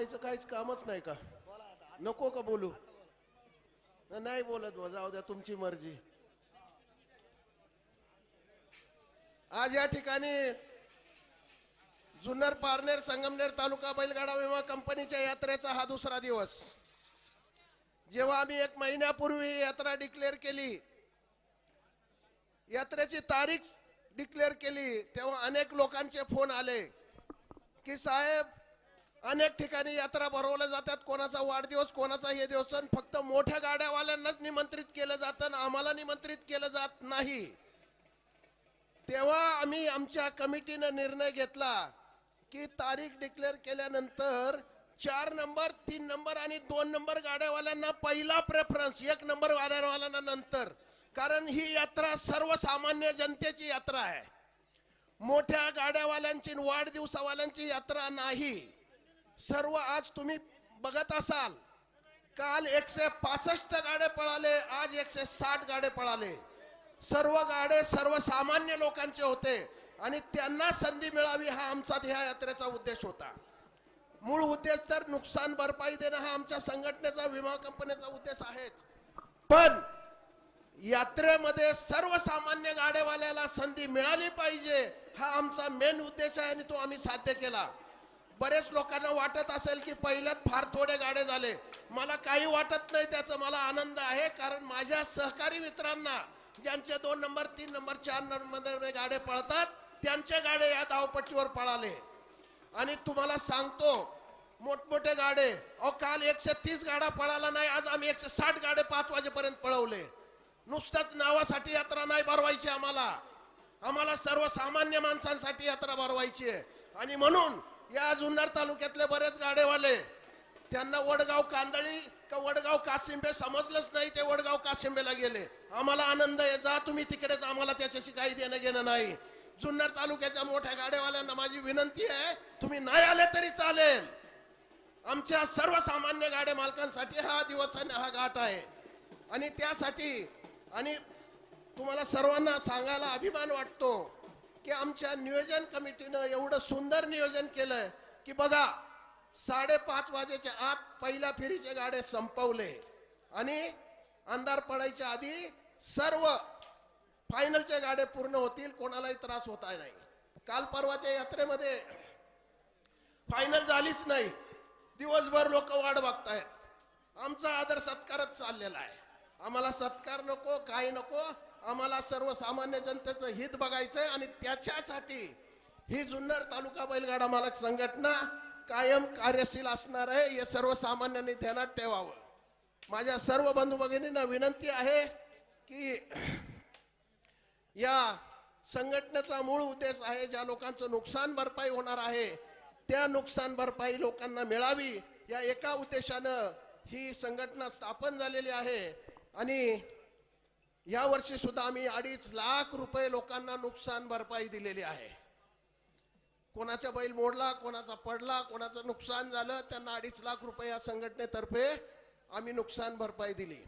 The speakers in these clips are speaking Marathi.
बोलायचं काहीच कामच नाही का? नको का बोलू? नाही बोलत हो, जाऊ द्या, तुमची मर्जी. आज या ठिकाणी जुन्नर, पारनेर, संगमनेर तालुका बैलगाडा विमा कंपनीच्या यात्रेचा हा दुसरा दिवस. जेव्हा आम्ही 1 महिन्यापूर्वी यात्रा डिक्लेअर केली, यात्रेची तारीख डिक्लेअर केली, तेव्हा अनेक लोकांचे फोन आले की साहेब, अनेक ठिकाणी यात्रा भरवल्या जातात, कोणाचा वाढदिवस, कोणाचा हे दिवस, फक्त मोठ्या गाड्यावाल्यांनाच निमंत्रित केलं जातं, आम्हाला निमंत्रित केलं जात नाही. तेव्हा आम्ही आमच्या कमिटीनं निर्णय घेतला की तारीख डिक्लेअर केल्यानंतर 4 नंबर, 3 नंबर आणि 2 नंबर गाड्यावाल्यांना पहिला प्रेफरन्स, 1 नंबर गाड्यावाल्यांना नंतर. कारण ही यात्रा सर्वसामान्य जनतेची यात्रा आहे, मोठ्या गाड्यावाल्यांची, वाढदिवसावाल्यांची यात्रा नाही. सर्व आज तुम्ही बघत असाल, काल 165 गाडे पळाले, आज 160 गाडे पळाले. सर्व गाडे सर्वसामान्य लोकांचे होते आणि त्यांना संधी मिळावी हा आमचा ह्या यात्रेचा उद्देश होता. मूळ उद्देश तर नुकसान भरपाई देणं हा आमच्या संघटनेचा, विमा कंपनीचा उद्देश आहेच, पण यात्रेमध्ये सर्वसामान्य गाड्यावाल्याला संधी मिळाली पाहिजे हा आमचा मेन उद्देश आहे आणि तो आम्ही साध्य केला. बरेच लोकांना वाटत असेल की पहिल्यात फार थोडे गाडे झाले. मला काही वाटत नाही, त्याचा मला आनंद आहे, कारण माझ्या सहकारी मित्रांना ज्यांचे 2 नंबर, 3 नंबर, 4 नंबर गाडे पळतात, त्यांचे गाडे या धावपट्टीवर पळाले. आणि तुम्हाला सांगतो, मोठमोठे गाडे, काल 130 गाडा पळाला नाही, आज आम्ही 160 गाडे 5 वाजेपर्यंत पळवले. नुसतंच नावासाठी यात्रा नाही भरवायची, आम्हाला सर्वसामान्य माणसांसाठी यात्रा भरवायची आहे. आणि म्हणून या जुन्नर तालुक्यातले बरेच गाडेवाले, त्यांना वडगाव कांदळी का वडगाव कासिंबे समजलंच नाही, ते वडगाव कासिंबेला गेले. आम्हाला आनंद आहे, जा तुम्ही तिकडेच, आम्हाला त्याच्याशी काही देणं घेणं नाही. जुन्नर तालुक्याच्या मोठ्या गाड्यावाल्यांना माझी विनंती आहे, तुम्ही नाही आले तरी चालेल, आमच्या सर्वसामान्य गाड्या मालकांसाठी हा दिवस आणि हा घाट आहे. आणि त्यासाठी आणि तुम्हाला सर्वांना सांगायला अभिमान वाटतो की आमच्या नियोजन कमिटीनं एवढं सुंदर नियोजन केलंय की बघा, 5:30 वाजेच्या आत पहिल्या फेरीचे गाडे संपवले आणि अंधार पडायच्या आधी सर्व फायनलचे गाडे पूर्ण होतील, कोणालाही त्रास होता नाही. काल परवाच्या यात्रेमध्ये फायनल झालीच नाही, दिवसभर लोक वाट बघतायत. आमचा आदर सत्कारच चाललेला आहे. आम्हाला सत्कार नको, काही नको, आम्हाला सर्वसामान्य जनतेचं हित बघायचंय आणि त्याच्यासाठी ही जुन्नर तालुका बैलगाडा मालक संघटना कायम कार्यशील असणार आहे, हे सर्वसामान्यांनी ध्यानात ठेवावं. माझ्या सर्व बंधू भगिनींना विनंती आहे की या संघटनेचा मूळ उद्देश आहे, ज्या लोकांचं नुकसान भरपाई होणार आहे त्या नुकसान भरपाई लोकांना मिळावी, या एका उद्देशानं ही संघटना स्थापन झालेली आहे. आणि या वर्षी सुद्धा आम्ही 2.5 लाख रुपये लोकांना नुकसान भरपाई दिलेली आहे. कोणाचा बैल मोडला, कोणाचा पडला, कोणाचं नुकसान झालं, त्यांना 2.5 लाख रुपये या संघटनेतर्फे आम्ही नुकसान भरपाई दिली.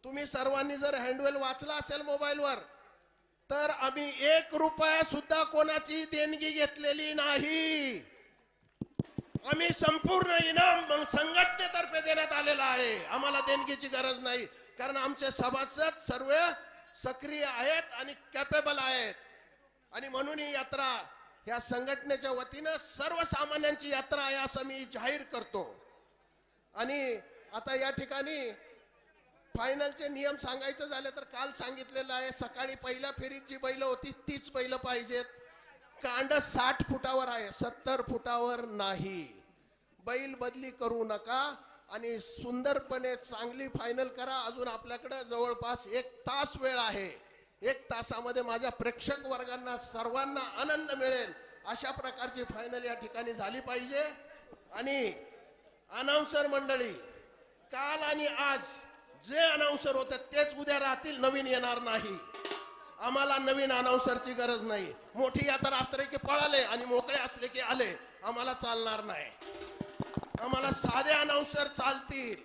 तुम्ही सर्वांनी जर हँडवेल वाचला असेल मोबाईलवर, तर आम्ही 1 रुपया सुद्धा कोणाची देणगी घेतलेली नाही. आम्ही संपूर्ण इनाम संघटनेतर्फे देण्यात आलेला आहे. आम्हाला देणगीची गरज नाही, कारण आमचे सभासद सर्व सक्रिय आहेत आणि कॅपेबल आहेत. आणि म्हणून ही यात्रा या संघटनेच्या वतीनं सर्वसामान्यांची यात्रा आहे असं मी जाहीर करतो. आणि आता या ठिकाणी फायनलचे नियम सांगायचं झालं तर काल सांगितलेलं आहे, सकाळी पहिल्या फेरीत जी बैल होती तीच बैल पाहिजेत. कांड 60 फुटावर आहे, 70 फुटावर नाही. बैल बदली करू नका आणि सुंदरपणे चांगली फायनल करा. अजून आपल्याकडे जवळपास 1 तास वेळ आहे. 1 तासामध्ये माझ्या प्रेक्षक वर्गांना सर्वांना आनंद मिळेल अशा प्रकारची फायनल या ठिकाणी झाली पाहिजे. आणि अनाउन्सर मंडळी, काल आणि आज जे अनाउन्सर होते तेच उद्या राहतील, नवीन येणार नाही. आम्हाला नवीन अनाउन्सरची गरज नाही. मोठी यात्रा असले की पळाले आणि मोकळे असले की आले, आम्हाला चालणार नाही. आम्हाला साधे अनाउन्सर चालतील,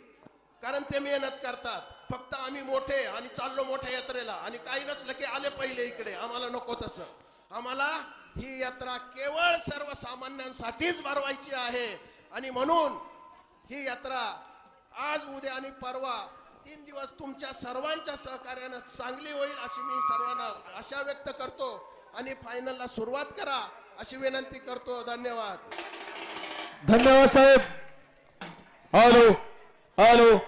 कारण ते मेहनत करतात. फक्त आम्ही मोठे आणि चाललो मोठ्या यात्रेला आणि काही नसलं की आले पहिले इकडे, आम्हाला नको तसं. आम्हाला ही यात्रा केवळ सर्वसामान्यांसाठीच भरवायची आहे आणि म्हणून ही यात्रा आज उद्या आणि परवा 3 दिवस तुमच्या सर्वांच्या सहकार्यानं चांगली होईल अशी मी सर्वांना आशा व्यक्त करतो आणि फायनलला सुरुवात करा अशी विनंती करतो. धन्यवाद. धन्यवाद साहेब. Hello hello.